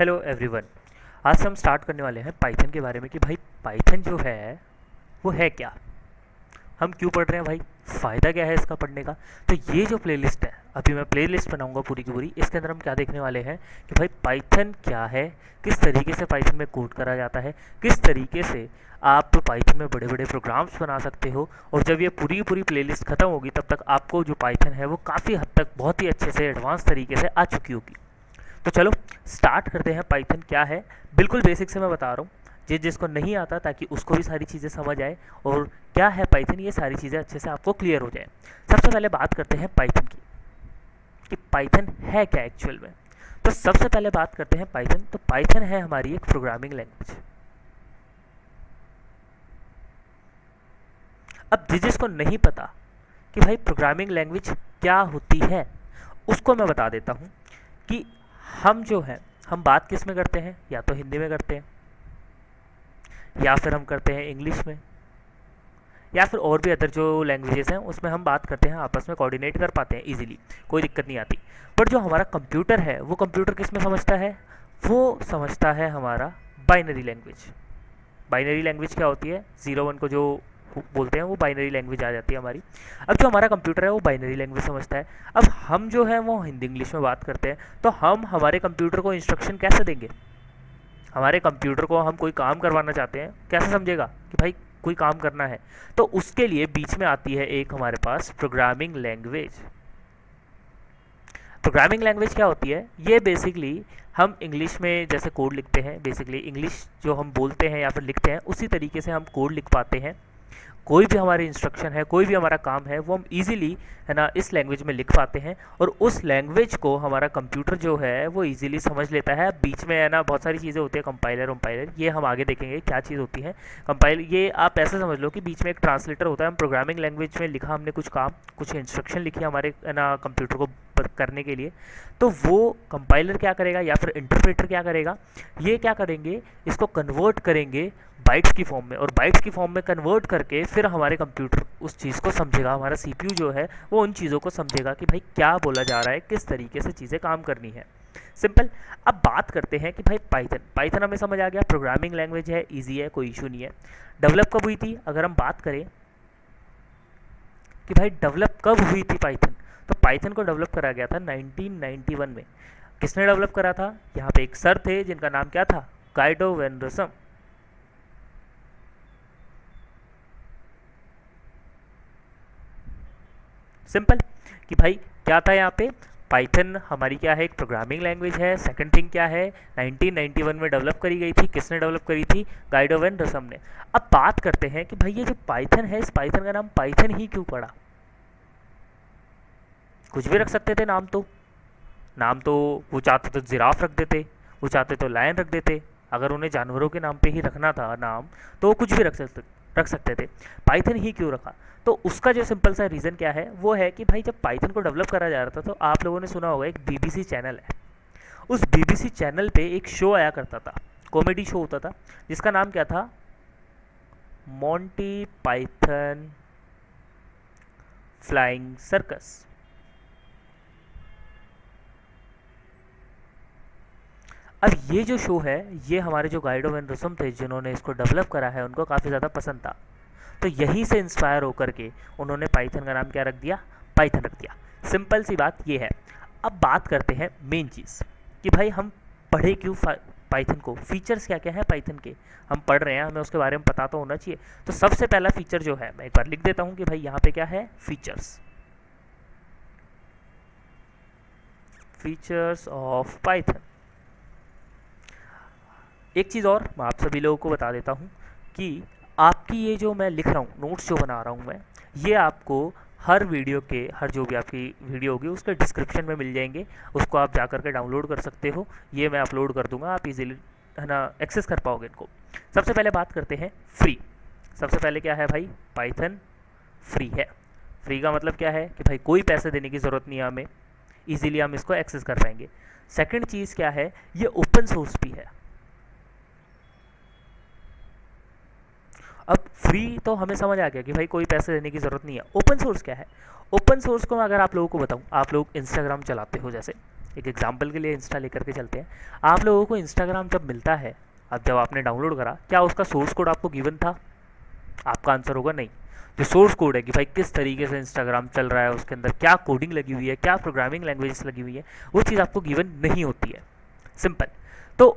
Hello everyone. आज से हम स्टार्ट करने वाले हैं पाइथन के बारे में कि भाई पाइथन जो है वो है क्या, हम क्यों पढ़ रहे हैं भाई, फ़ायदा क्या है इसका पढ़ने का। तो ये जो प्लेलिस्ट है, अभी मैं प्लेलिस्ट बनाऊंगा पूरी की पूरी, इसके अंदर हम क्या देखने वाले हैं कि भाई पाइथन क्या है, किस तरीके से पाइथन में कोड करा जाता है, किस तरीके से आप पाइथन में बड़े बड़े प्रोग्राम्स बना सकते हो। और जब ये पूरी की पूरी प्लेलिस्ट खत्म होगी तब तक आपको जो पाइथन है वो काफ़ी हद तक बहुत ही अच्छे से एडवांस तरीके से आ चुकी होगी। तो चलो स्टार्ट करते हैं। पाइथन क्या है बिल्कुल बेसिक से मैं बता रहा हूँ, जिसको नहीं आता ताकि उसको भी सारी चीज़ें समझ आए, और क्या है पाइथन ये सारी चीज़ें अच्छे से आपको क्लियर हो जाए। सबसे पहले बात करते हैं पाइथन की कि पाइथन है क्या एक्चुअल में। तो सबसे पहले बात करते हैं पाइथन। तो पाइथन है हमारी एक प्रोग्रामिंग लैंग्वेज। अब जिसको नहीं पता कि भाई प्रोग्रामिंग लैंग्वेज क्या होती है, उसको मैं बता देता हूँ कि हम जो है हम बात किस में करते हैं, या तो हिंदी में करते हैं, या फिर हम करते हैं इंग्लिश में, या फिर और भी अदर जो लैंग्वेजेस हैं उसमें हम बात करते हैं, आपस में कोऑर्डिनेट कर पाते हैं इजीली, कोई दिक्कत नहीं आती। बट जो हमारा कंप्यूटर है वो कंप्यूटर किस में समझता है, वो समझता है हमारा बाइनरी लैंग्वेज। बाइनरी लैंग्वेज क्या होती है, 0 1 को जो बोलते हैं वो बाइनरी लैंग्वेज आ जाती है हमारी। अब जो हमारा कंप्यूटर है वो बाइनरी लैंग्वेज समझता है। अब हम जो है वो हिंदी इंग्लिश में बात करते हैं, तो हम हमारे कंप्यूटर को इंस्ट्रक्शन कैसे देंगे। हमारे कंप्यूटर को हम कोई काम करवाना चाहते हैं, कैसे समझेगा कि भाई कोई काम करना है। तो उसके लिए बीच में आती है एक हमारे पास प्रोग्रामिंग लैंग्वेज। प्रोग्रामिंग लैंग्वेज क्या होती है, ये बेसिकली हम इंग्लिश में जैसे कोड लिखते हैं, बेसिकली इंग्लिश जो हम बोलते हैं या फिर लिखते हैं उसी तरीके से हम कोड लिख पाते हैं। कोई भी हमारी इंस्ट्रक्शन है, कोई भी हमारा काम है, वो हम इजीली है ना इस लैंग्वेज में लिख पाते हैं, और उस लैंग्वेज को हमारा कंप्यूटर जो है वो इजीली समझ लेता है। बीच में है ना बहुत सारी चीज़ें होती है, कंपाइलर वम्पाइलर, ये हम आगे देखेंगे क्या चीज़ होती है कंपाइल। ये आप ऐसे समझ लो कि बीच में एक ट्रांसलेटर होता है। हम प्रोग्रामिंग लैंग्वेज में लिखा हमने कुछ काम, कुछ इंस्ट्रक्शन लिखी हमारे है ना कंप्यूटर को करने के लिए, तो वो कंपाइलर क्या करेगा या फिर इंटरप्रेटर क्या करेगा, ये क्या करेंगे, इसको कन्वर्ट करेंगे बाइट्स की फॉर्म में, और बाइट्स की फॉर्म में कन्वर्ट करके फिर हमारे कंप्यूटर उस चीज़ को समझेगा, हमारा सीपीयू जो है वो उन चीज़ों को समझेगा कि भाई क्या बोला जा रहा है, किस तरीके से चीज़ें काम करनी है। सिंपल। अब बात करते हैं कि भाई पाइथन, पाइथन हमें समझ आ गया, प्रोग्रामिंग लैंग्वेज है, ईजी है, कोई इशू नहीं है। डेवलप कब हुई थी, अगर हम बात करें कि भाई डेवलप कब हुई थी पाइथन, तो पाइथन को डेवलप करा गया था 1991 में। किसने डेवलप करा था, यहाँ पे एक सर थे जिनका नाम क्या था, गाइडो वेन रोसम। सिंपल कि भाई क्या था यहाँ पे, पाइथन हमारी क्या है, एक प्रोग्रामिंग लैंग्वेज है। सेकंड थिंग क्या है, 1991 में डेवलप करी गई थी, किसने डेवलप करी थी, गाइडो वेन रसम ने। अब बात करते हैं कि भाई ये जो पाइथन है, इस पाइथन का नाम पाइथन ही क्यों पड़ा। कुछ भी रख सकते थे नाम, तो नाम तो वो चाहते तो जिराफ रख देते, वो चाहते तो लायन रख देते। अगर उन्हें जानवरों के नाम पे ही रखना था नाम, तो वो कुछ भी रख सकते थे। पाइथन ही क्यों रखा, तो उसका जो सिंपल सा रीज़न क्या है, वो है कि भाई जब पाइथन को डेवलप करा जा रहा था, तो आप लोगों ने सुना होगा एक बीबीसी चैनल है, उस बीबीसी चैनल पे एक शो आया करता था, कॉमेडी शो होता था, जिसका नाम क्या था, मोंटी पाइथन फ्लाइंग सर्कस। अब ये जो शो है, ये हमारे जो गाइडो वेन रसम थे जिन्होंने इसको डेवलप करा है, उनको काफ़ी ज़्यादा पसंद था। तो यहीं से इंस्पायर होकर के उन्होंने पाइथन का नाम क्या रख दिया, पाइथन रख दिया। सिंपल सी बात ये है। अब बात करते हैं मेन चीज़ कि भाई हम पढ़े क्यों पाइथन को, फीचर्स क्या क्या है पाइथन के, हम पढ़ रहे हैं, हमें उसके बारे में पता तो होना चाहिए। तो सबसे पहला फीचर जो है, मैं एक बार लिख देता हूँ कि भाई यहाँ पे क्या है, फीचर्स, फीचर्स ऑफ पाइथन। एक चीज़ और मैं आप सभी लोगों को बता देता हूँ कि आपकी ये जो मैं लिख रहा हूँ, नोट्स जो बना रहा हूँ मैं, ये आपको हर वीडियो के, हर जो भी आपकी वीडियो होगी उसके डिस्क्रिप्शन में मिल जाएंगे, उसको आप जा करके डाउनलोड कर सकते हो। ये मैं अपलोड कर दूंगा, आप इजीली है ना एक्सेस कर पाओगे इनको। सबसे पहले बात करते हैं फ्री। सबसे पहले क्या है भाई, पाइथन फ्री है। फ्री का मतलब क्या है कि भाई कोई पैसे देने की ज़रूरत नहीं है हमें, ईजिली हम इसको एक्सेस कर पाएंगे। सेकेंड चीज़ क्या है, ये ओपन सोर्स भी है। अब फ्री तो हमें समझ आ गया कि भाई कोई पैसे देने की ज़रूरत नहीं है। ओपन सोर्स क्या है, ओपन सोर्स को मैं अगर आप लोगों को बताऊं, आप लोग इंस्टाग्राम चलाते हो जैसे, एक एग्जाम्पल के लिए इंस्टा लेकर के चलते हैं। आप लोगों को इंस्टाग्राम जब मिलता है, अब जब आपने डाउनलोड करा, क्या उसका सोर्स कोड आपको गिवन था? आपका आंसर होगा नहीं। जो सोर्स कोड है कि भाई किस तरीके से इंस्टाग्राम चल रहा है, उसके अंदर क्या कोडिंग लगी हुई है, क्या प्रोग्रामिंग लैंग्वेजेस लगी हुई है, वो चीज़ आपको गिवन नहीं होती है। सिंपल। तो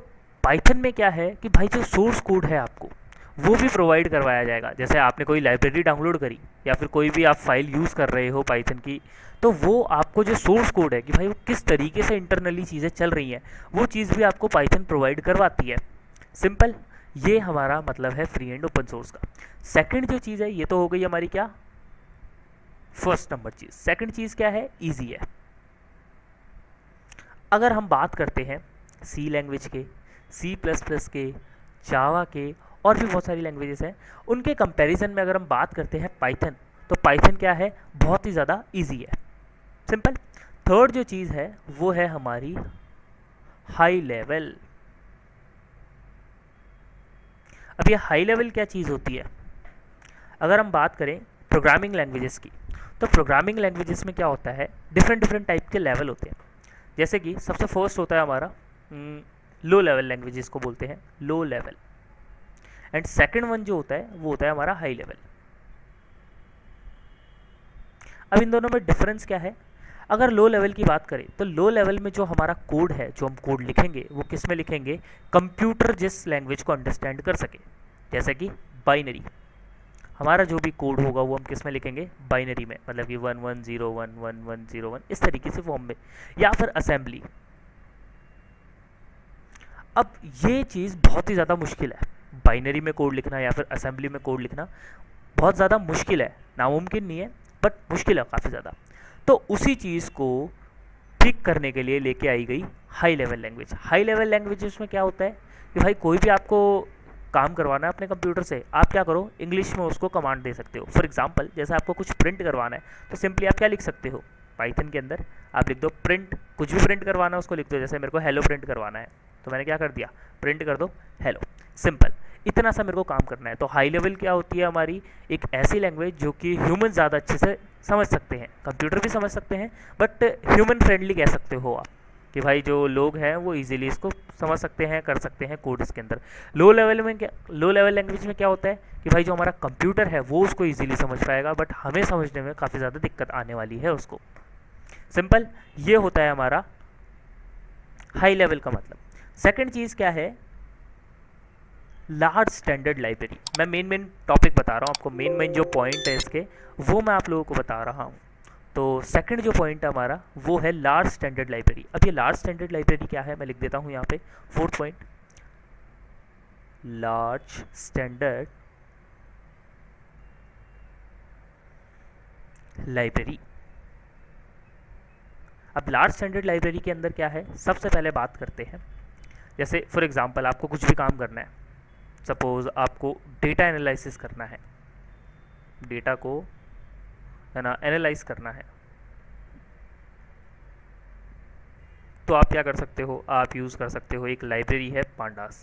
पाइथन में क्या है कि भाई जो सोर्स कोड है आपको वो भी प्रोवाइड करवाया जाएगा। जैसे आपने कोई लाइब्रेरी डाउनलोड करी या फिर कोई भी आप फाइल यूज़ कर रहे हो पाइथन की, तो वो आपको जो सोर्स कोड है कि भाई वो किस तरीके से इंटरनली चीज़ें चल रही हैं, वो चीज़ भी आपको पाइथन प्रोवाइड करवाती है। सिंपल। ये हमारा मतलब है फ्री एंड ओपन सोर्स का। सेकंड जो चीज़ है, ये तो हो गई हमारी क्या, फर्स्ट नंबर चीज़। सेकंड चीज़ क्या है? ईजी है। अगर हम बात करते हैं सी लैंग्वेज के, सी प्लस प्लस के, जावा के, और भी बहुत सारी लैंग्वेजेस हैं, उनके कंपैरिजन में अगर हम बात करते हैं पाइथन, तो पाइथन क्या है? बहुत ही ज़्यादा इजी है। सिंपल। थर्ड जो चीज़ है वो है हमारी हाई लेवल। अब ये हाई लेवल क्या चीज़ होती है? अगर हम बात करें प्रोग्रामिंग लैंग्वेजेस की, तो प्रोग्रामिंग लैंग्वेजेस में क्या होता है, डिफरेंट डिफरेंट टाइप के लेवल होते हैं। जैसे कि सबसे फर्स्ट होता है हमारा लो लेवल लैंग्वेजेस को बोलते हैं low level, and second one जो होता है वो होता है हमारा हाई लेवल। अब इन दोनों में डिफरेंस क्या है? अगर लो लेवल की बात करें तो लो लेवल में जो हमारा कोड है, जो हम कोड लिखेंगे, वो किस में लिखेंगे? कंप्यूटर जिस लैंग्वेज को अंडरस्टैंड कर सके। जैसे कि बाइनरी, हमारा जो भी कोड होगा वो हम किस में लिखेंगे? बाइनरी में, मतलब कि 1101 1101 इस तरीके से फॉर्म में, या फिर असेंबली। अब ये चीज़ बहुत ही ज़्यादा मुश्किल है, बाइनरी में कोड लिखना या फिर असेंबली में कोड लिखना बहुत ज़्यादा मुश्किल है, नामुमकिन नहीं है बट मुश्किल है काफ़ी ज़्यादा। तो उसी चीज़ को ठीक करने के लिए लेके आई गई high level language. High level language में क्या होता है कि भाई कोई भी आपको काम करवाना है अपने कंप्यूटर से, आप क्या करो, इंग्लिश में उसको कमांड दे सकते हो। फॉर एग्जांपल, जैसे आपको कुछ प्रिंट करवाना है, तो सिंपली आप क्या लिख सकते हो, पाइथन के अंदर आप लिख दो प्रिंट, कुछ भी प्रिंट करवाना है उसको लिख दो। जैसे मेरे को हेलो प्रिंट करवाना है, तो मैंने क्या कर दिया, प्रिंट कर दो हेलो। सिंपल। इतना सा मेरे को काम करना है। तो हाई लेवल क्या होती है हमारी? एक ऐसी लैंग्वेज जो कि ह्यूमन ज़्यादा अच्छे से समझ सकते हैं, कंप्यूटर भी समझ सकते हैं, बट ह्यूमन फ्रेंडली कह सकते हो आप, कि भाई जो लोग हैं वो इजीली इसको समझ सकते हैं, कर सकते हैं कोड इसके अंदर। लो लेवल में क्या, लो लेवल लैंग्वेज में क्या होता है कि भाई जो हमारा कंप्यूटर है वो उसको इजीली समझ पाएगा, बट हमें समझने में काफ़ी ज़्यादा दिक्कत आने वाली है उसको। सिंपल। ये होता है हमारा हाई लेवल का मतलब। सेकंड चीज़ क्या है? Large standard library. मैं मेन टॉपिक बता रहा हूँ आपको, मेन जो पॉइंट है इसके वो मैं आप लोगों को बता रहा हूँ। तो सेकंड जो पॉइंट है हमारा वो है लार्ज स्टैंडर्ड लाइब्रेरी। अब ये लार्ज स्टैंडर्ड लाइब्रेरी क्या है, मैं लिख देता हूँ यहाँ पे, fourth point, large standard library. अब लार्ज स्टैंडर्ड लाइब्रेरी के अंदर क्या है, सबसे पहले बात करते हैं, जैसे फॉर एग्जांपल आपको कुछ भी काम करना है, सपोज आपको डेटा एनालिसिस करना है, डेटा को है ना एनालाइज करना है, तो आप क्या कर सकते हो, आप यूज़ कर सकते हो एक लाइब्रेरी है पांडास।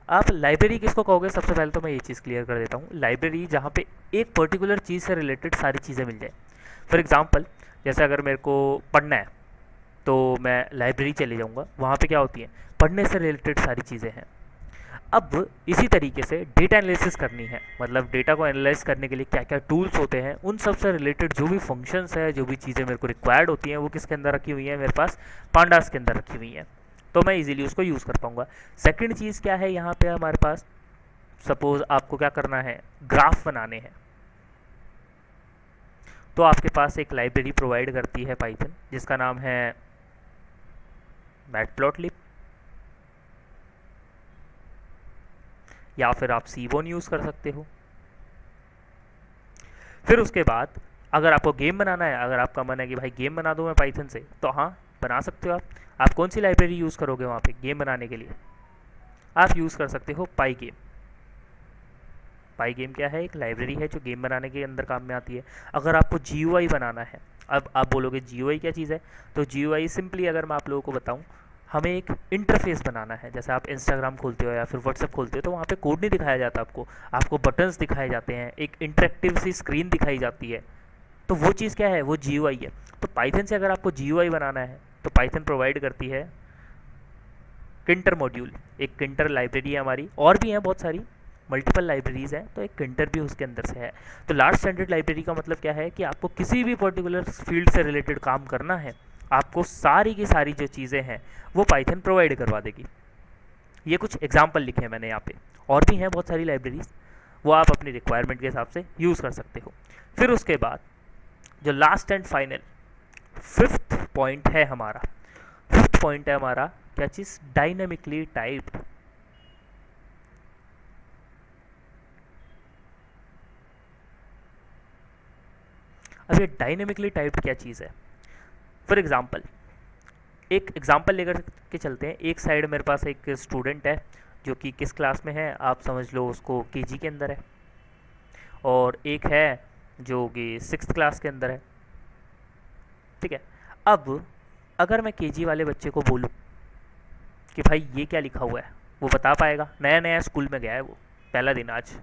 आप लाइब्रेरी किसको कहोगे? सबसे पहले तो मैं ये चीज़ क्लियर कर देता हूँ, लाइब्रेरी जहाँ पे एक पर्टिकुलर चीज़ से रिलेटेड सारी चीज़ें मिल जाए। फॉर एग्जांपल, जैसे अगर मेरे को पढ़ना है तो मैं लाइब्रेरी चले जाऊँगा, वहाँ पे क्या होती है, पढ़ने से रिलेटेड सारी चीज़ें हैं। अब इसी तरीके से डेटा एनालिसिस करनी है, मतलब डेटा को एनालाइज करने के लिए क्या क्या टूल्स होते हैं, उन सब से रिलेटेड जो भी फंक्शंस है, जो भी चीज़ें मेरे को रिक्वायर्ड होती हैं, वो किसके अंदर रखी हुई हैं, मेरे पास पांडास के अंदर रखी हुई हैं, तो मैं इजीली उसको यूज़ कर पाऊंगा। सेकंड चीज़ क्या है यहाँ पे हमारे पास, सपोज आपको क्या करना है, ग्राफ बनाने हैं, तो आपके पास एक लाइब्रेरी प्रोवाइड करती है पाइथन जिसका नाम है मैटप्लॉटलिब, या फिर आप सीबोन यूज़ कर सकते हो। फिर उसके बाद अगर आपको गेम बनाना है, अगर आपका मन है कि भाई गेम बना दूँ मैं पाइथन से, तो हाँ बना सकते हो आप कौन सी लाइब्रेरी यूज़ करोगे वहाँ पे गेम बनाने के लिए? आप यूज़ कर सकते हो पाई गेम। पाई गेम क्या है, एक लाइब्रेरी है जो गेम बनाने के अंदर काम में आती है। अगर आपको GUI बनाना है, अब आप बोलोगे GUI क्या चीज़ है, तो GUI सिंपली अगर मैं आप लोगों को बताऊँ, हमें एक इंटरफेस बनाना है। जैसे आप इंस्टाग्राम खोलते हो या फिर व्हाट्सएप खोलते हो, तो वहाँ पे कोड नहीं दिखाया जाता आपको बटन्स दिखाए जाते हैं, एक इंटरेक्टिव सी स्क्रीन दिखाई जाती है, तो वो चीज़ क्या है, वो GUI है। तो पाइथन से अगर आपको GUI बनाना है, तो पाइथन प्रोवाइड करती है किंटर मॉड्यूल। एक किंटर लाइब्रेरी है हमारी, और भी हैं बहुत सारी, मल्टीपल लाइब्रेरीज हैं, तो एक किंटर भी उसके अंदर से है। तो लार्ज स्टैंडर्ड लाइब्रेरी का मतलब क्या है कि आपको किसी भी पर्टिकुलर फील्ड से रिलेटेड काम करना है, आपको सारी की सारी जो चीज़ें हैं वो पाइथन प्रोवाइड करवा देगी। ये कुछ एग्जाम्पल लिखे हैं मैंने यहाँ पे, और भी हैं बहुत सारी लाइब्रेरीज, वो आप अपनी रिक्वायरमेंट के हिसाब से यूज़ कर सकते हो। फिर उसके बाद जो last and final fifth point है हमारा, फिफ्थ पॉइंट है हमारा क्या चीज़, डायनेमिकली टाइप्ड। अब ये डायनेमिकली टाइप्ड क्या चीज़ है? फॉर एग्जाम्पल, एक एग्जाम्पल लेकर के चलते हैं। एक साइड मेरे पास एक स्टूडेंट है जो कि किस क्लास में है, आप समझ लो उसको केजी के अंदर है, और एक है जो कि 6th क्लास के अंदर है। ठीक है, अब अगर मैं केजी वाले बच्चे को बोलूँ कि भाई ये क्या लिखा हुआ है, वो बता पाएगा? नया नया स्कूल में गया है वो, पहला दिन आज,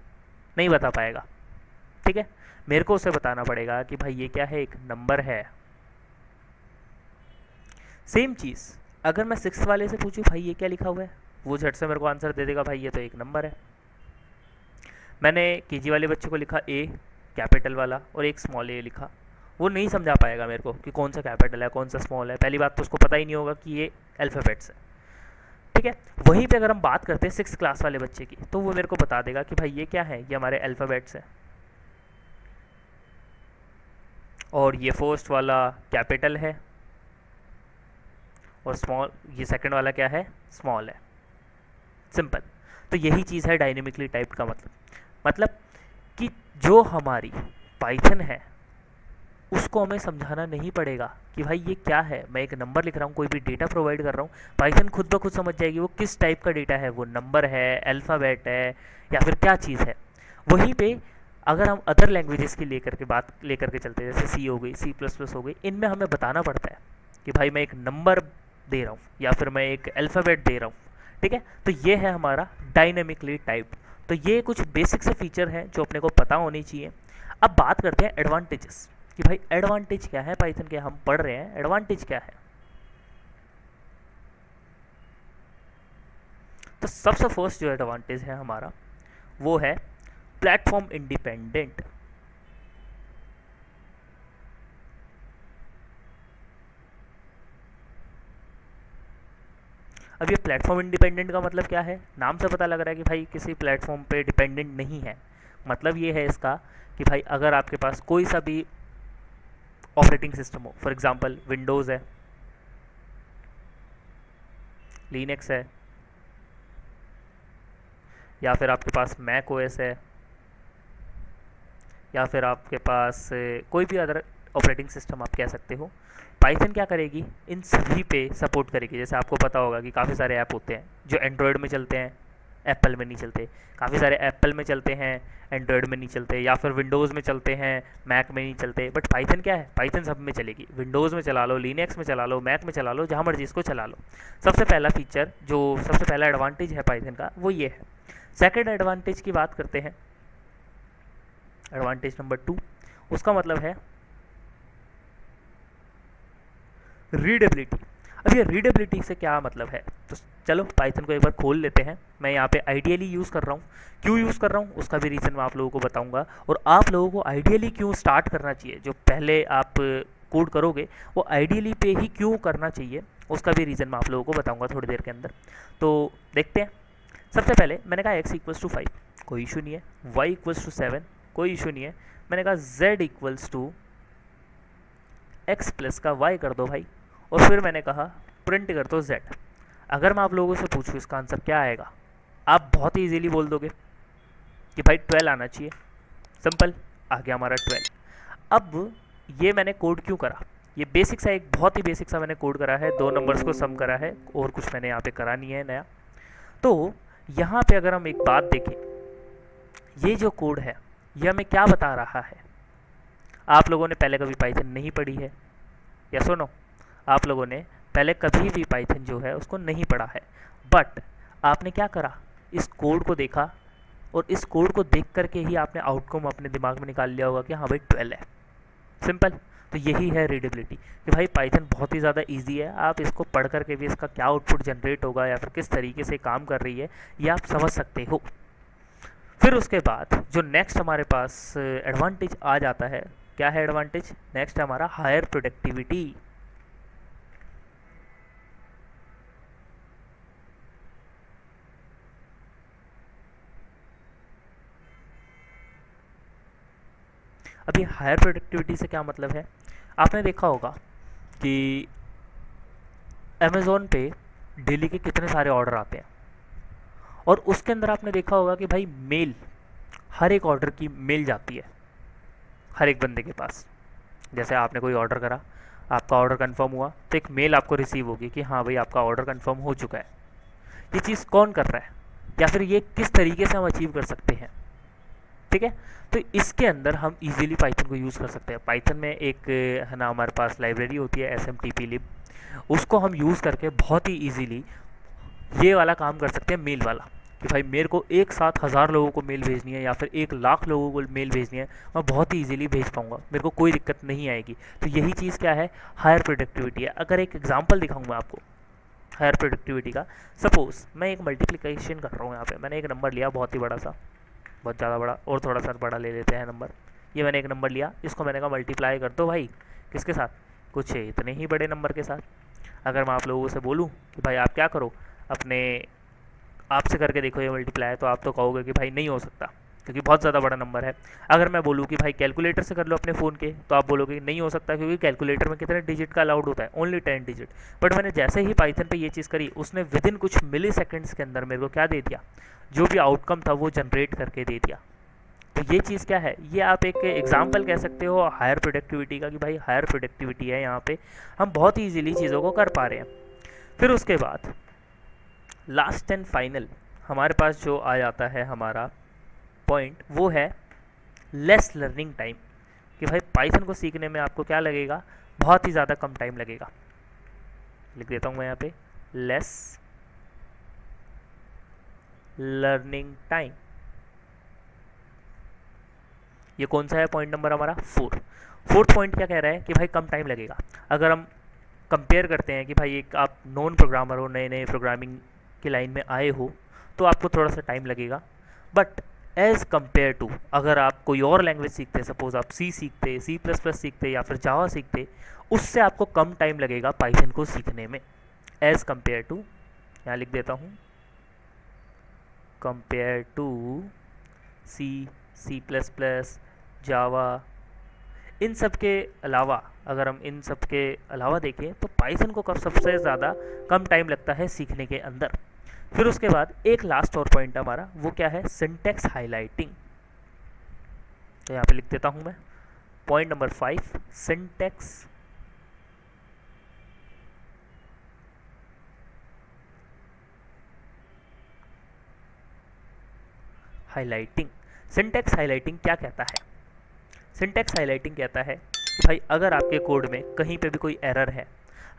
नहीं बता पाएगा। ठीक है, मेरे को उसे बताना पड़ेगा कि भाई ये क्या है, एक नंबर है। सेम चीज़ अगर मैं 6th वाले से पूछूं भाई ये क्या लिखा हुआ है, वो झट से मेरे को आंसर दे देगा, भाई ये तो एक नंबर है। मैंने केजी वाले बच्चे को लिखा ए कैपिटल वाला और एक स्मॉल ए लिखा, वो नहीं समझा पाएगा मेरे को कि कौन सा कैपिटल है कौन सा स्मॉल है। पहली बात तो उसको पता ही नहीं होगा कि ये अल्फ़ाबेट्स है। ठीक है, वहीं पे अगर हम बात करते हैं 6th क्लास वाले बच्चे की, तो वो मेरे को बता देगा कि भाई ये क्या है, ये हमारे अल्फ़ाबेट्स है, और ये फर्स्ट वाला कैपिटल है, और स्मॉल, ये सेकंड वाला क्या है, स्मॉल है। सिंपल। तो यही चीज़ है डायनेमिकली टाइप्ड का मतलब कि जो हमारी पाइथन है उसको हमें समझाना नहीं पड़ेगा कि भाई ये क्या है, मैं एक नंबर लिख रहा हूँ, कोई भी डेटा प्रोवाइड कर रहा हूँ, पाइथन खुद ब खुद समझ जाएगी वो किस टाइप का डेटा है, वो नंबर है, अल्फ़ाबेट है, या फिर क्या चीज़ है। वहीं पे अगर हम अदर लैंग्वेजेस की लेकर के चलते हैं, जैसे सी हो गई, C++ हो गई, इनमें हमें बताना पड़ता है कि भाई मैं एक नंबर दे रहा हूँ या फिर मैं एक अल्फ़ाबेट दे रहा हूँ। ठीक है, तो ये है हमारा डायनेमिकली टाइप्ड। तो ये कुछ बेसिक से फीचर हैं जो अपने को पता होनी चाहिए। अब बात करते हैं एडवांटेजेस कि भाई एडवांटेज क्या है पाइथन के, हम पढ़ रहे हैं एडवांटेज क्या है। तो सबसे फर्स्ट जो एडवांटेज है हमारा वो है प्लेटफॉर्म इंडिपेंडेंट। अब ये प्लेटफॉर्म इंडिपेंडेंट का मतलब क्या है, नाम से पता लग रहा है कि भाई किसी प्लेटफॉर्म पे डिपेंडेंट नहीं है। मतलब ये है इसका कि भाई अगर आपके पास कोई सा भी ऑपरेटिंग सिस्टम हो, फॉर एग्जांपल विंडोज़ है, लिनक्स है, या फिर आपके पास मैक ओएस है, या फिर आपके पास कोई भी अदर ऑपरेटिंग सिस्टम आप कह सकते हो, पाइथन क्या करेगी, इन सभी पे सपोर्ट करेगी। जैसे आपको पता होगा कि काफ़ी सारे ऐप होते हैं जो एंड्रॉयड में चलते हैं, एप्पल में नहीं चलते, काफ़ी सारे एप्पल में चलते हैं, एंड्रॉयड में नहीं चलते, या फिर विंडोज़ में चलते हैं, मैक में नहीं चलते। बट पाइथन क्या है, पाइथन सब में चलेगी, विंडोज़ में चला लो, लिनक्स में चला लो, मैक में चला लो, जहाँ मर्जी इसको चला लो। सबसे पहला फीचर, जो सबसे पहला एडवांटेज है पाइथन का, वो ये है। सेकेंड एडवांटेज की बात करते हैं, एडवांटेज नंबर 2, उसका मतलब है रीडेबिलिटी। अब ये रीडेबिलिटी से क्या मतलब है, तो चलो पाइथन को एक बार खोल लेते हैं। मैं यहाँ पे आइडियली यूज़ कर रहा हूँ, क्यों यूज़ कर रहा हूँ उसका भी रीज़न मैं आप लोगों को बताऊँगा, और आप लोगों को आइडियली क्यों स्टार्ट करना चाहिए, जो पहले आप कोड करोगे वो आइडियली पे ही क्यों करना चाहिए, उसका भी रीज़न मैं आप लोगों को बताऊँगा थोड़ी देर के अंदर। तो देखते हैं। सबसे पहले मैंने कहा x=5, कोई इशू नहीं है, y=7, कोई इशू नहीं है। मैंने कहा z=x+ का y कर दो भाई, और फिर मैंने कहा प्रिंट कर दो z। अगर मैं आप लोगों से पूछूँ इसका आंसर क्या आएगा, आप बहुत ही इजीली बोल दोगे कि भाई 12 आना चाहिए। सिंपल, आ गया हमारा 12। अब ये मैंने कोड क्यों करा, ये बेसिक सा, एक बहुत ही बेसिक सा मैंने कोड करा है, 2 नंबर्स को सम करा है, और कुछ मैंने यहाँ पे करा नहीं है नया। तो यहाँ पे अगर हम एक बात देखें, ये जो कोड है ये हमें क्या बता रहा है। आप लोगों ने पहले कभी पाइथन नहीं पढ़ी है, या सुनो, आप लोगों ने पहले कभी भी पाइथन जो है उसको नहीं पढ़ा है, बट आपने क्या करा, इस कोड को देखा, और इस कोड को देख करके ही आपने आउटकम अपने दिमाग में निकाल लिया होगा कि हाँ भाई 12 है। सिंपल, तो यही है रीडेबिलिटी कि भाई पाइथन बहुत ही ज़्यादा इजी है, आप इसको पढ़ करके भी इसका क्या आउटपुट जनरेट होगा या फिर किस तरीके से काम कर रही है ये आप समझ सकते हो। फिर उसके बाद जो नेक्स्ट हमारे पास एडवांटेज आ जाता है, क्या है एडवांटेज? नेक्स्ट है हमारा हायर प्रोडक्टिविटी। अभी हायर प्रोडक्टिविटी से क्या मतलब है? आपने देखा होगा कि अमेज़ोन पे डेली के कितने सारे ऑर्डर आते हैं, और उसके अंदर आपने देखा होगा कि भाई मेल, हर एक ऑर्डर की मेल जाती है हर एक बंदे के पास। जैसे आपने कोई ऑर्डर करा, आपका ऑर्डर कंफर्म हुआ, तो एक मेल आपको रिसीव होगी कि हाँ भाई आपका ऑर्डर कंफर्म हो चुका है। ये चीज़ कौन कर रहा है, या फिर ये किस तरीके से हम अचीव कर सकते हैं? ठीक है, तो इसके अंदर हम इजीली पाइथन को यूज़ कर सकते हैं। पाइथन में एक है ना हमारे पास लाइब्रेरी होती है SMTP-lib, उसको हम यूज़ करके बहुत ही इजीली ये वाला काम कर सकते हैं, मेल वाला, कि भाई मेरे को एक साथ 1000 लोगों को मेल भेजनी है या फिर 1 लाख लोगों को मेल भेजनी है, मैं बहुत ही इजीली भेज पाऊंगा, मेरे को कोई दिक्कत नहीं आएगी। तो यही चीज़ क्या है, हायर प्रोडक्टिविटी है। अगर एक एग्जांपल दिखाऊँ मैं आपको हायर प्रोडक्टिविटी का, सपोज मैं एक मल्टीप्लिकेशन कर रहा हूँ, यहाँ पे मैंने एक नंबर लिया बहुत ही बड़ा सा, बहुत ज़्यादा बड़ा, और थोड़ा सा बड़ा ले लेते हैं नंबर। ये मैंने एक नंबर लिया, इसको मैंने कहा मल्टीप्लाई कर दो भाई, किसके साथ? कुछ इतने ही बड़े नंबर के साथ। अगर मैं आप लोगों से बोलूँ कि भाई आप क्या करो, अपने आपसे करके देखो ये मल्टीप्लाई, तो आप तो कहोगे कि भाई नहीं हो सकता क्योंकि बहुत ज़्यादा बड़ा नंबर है। अगर मैं बोलूँ कि भाई कैलकुलेटर से कर लो अपने फ़ोन के, तो आप बोलोगे नहीं हो सकता क्योंकि कैलकुलेटर में कितने डिजिट का अलाउड होता है, ओनली 10 डिजिट। बट मैंने जैसे ही पाइथन पे ये चीज़ करी, उसने विद इन कुछ मिली सेकेंड्स के अंदर मेरे को क्या दे दिया, जो भी आउटकम था वो जनरेट करके दे दिया। तो ये चीज़ क्या है, ये आप एक एग्जाम्पल कह सकते हो हायर प्रोडक्टिविटी का, कि भाई हायर प्रोडक्टिविटी है यहाँ पे, हम बहुत ही ईजिली चीज़ों को कर पा रहे हैं। फिर उसके बाद लास्ट एंड फाइनल हमारे पास जो आ जाता है हमारा पॉइंट, वो है लेस लर्निंग टाइम। कि भाई पाइथन को सीखने में आपको क्या लगेगा, बहुत ही ज़्यादा कम टाइम लगेगा। लिख देता हूँ मैं यहाँ पे, लेस लर्निंग टाइम। ये कौन सा है पॉइंट नंबर हमारा? 4th पॉइंट क्या कह रहा है कि भाई कम टाइम लगेगा। अगर हम कंपेयर करते हैं कि भाई एक आप नॉन प्रोग्रामर हो, नए नए प्रोग्रामिंग की लाइन में आए हो, तो आपको थोड़ा सा टाइम लगेगा। बट एज़ कम्पेयर टू अगर आप कोई और लैंग्वेज सीखते, सपोज आप सी सीखते, C++ सीखते या फिर जावा सीखते, उससे आपको कम टाइम लगेगा पाइथन को सीखने में, एज़ कम्पेयर टू, यहाँ लिख देता हूँ, कंपेयर टू C++, जावा, इन सब के अलावा, अगर हम इन सब के अलावा देखें तो पाइथन को कब सबसे ज़्यादा कम टाइम लगता है सीखने के अंदर। फिर उसके बाद एक लास्ट और पॉइंट हमारा, वो क्या है? Syntax highlighting. तो यहाँ पे लिख देता हूँ मैं, point number 5, syntax highlighting. Syntax highlighting क्या कहता है? सिंटेक्स हाईलाइटिंग कहता है कि भाई अगर आपके कोड में कहीं पे भी कोई एरर है,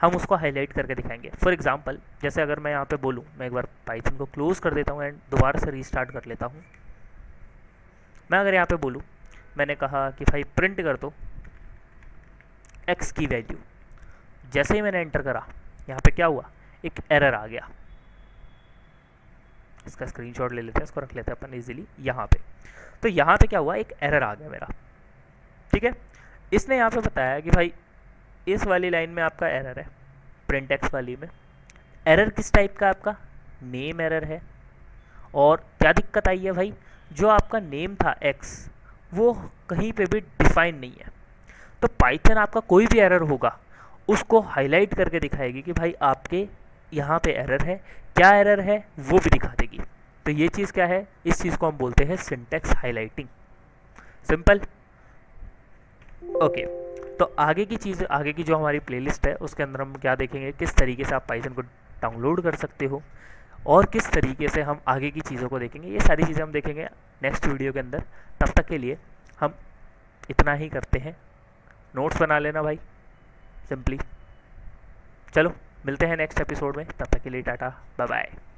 हम उसको हाईलाइट करके दिखाएंगे। फॉर एग्जांपल, जैसे अगर मैं यहाँ पे बोलूँ, मैं एक बार पाइथन को क्लोज कर देता हूँ एंड दोबारा से रीस्टार्ट कर लेता हूँ। मैं अगर यहाँ पे बोलूँ, मैंने कहा कि भाई प्रिंट कर दो x की वैल्यू, जैसे ही मैंने एंटर करा, यहाँ पे क्या हुआ, एक एरर आ गया। इसका स्क्रीनशॉट ले लेते हैं, इसको रख लेते हैं अपन इजीली यहाँ पे। तो यहाँ पे क्या हुआ, एक एरर आ गया मेरा, ठीक है। इसने यहाँ पे बताया कि भाई इस वाली लाइन में आपका एरर है, प्रिंट एक्स वाली में एरर किस टाइप का, आपका नेम एरर है। और क्या दिक्कत आई है भाई, जो आपका नेम था एक्स, वो कहीं पे भी डिफाइन नहीं है। तो पाइथन आपका कोई भी एरर होगा उसको हाईलाइट करके दिखाएगी कि भाई आपके यहाँ पे एरर है, क्या एरर है वो भी दिखा देगी। तो ये चीज़ क्या है, इस चीज़ को हम बोलते हैं सिंटेक्स हाईलाइटिंग। Simple, okay. तो आगे की चीज़, आगे की जो हमारी प्लेलिस्ट है उसके अंदर हम क्या देखेंगे, किस तरीके से आप पाइथन को डाउनलोड कर सकते हो और किस तरीके से हम आगे की चीज़ों को देखेंगे। ये सारी चीज़ें हम देखेंगे नेक्स्ट वीडियो के अंदर। तब तक के लिए हम इतना ही करते हैं, नोट्स बना लेना भाई सिंपली। चलो मिलते हैं नेक्स्ट एपिसोड में, तब तक के लिए टाटा बाय बाय।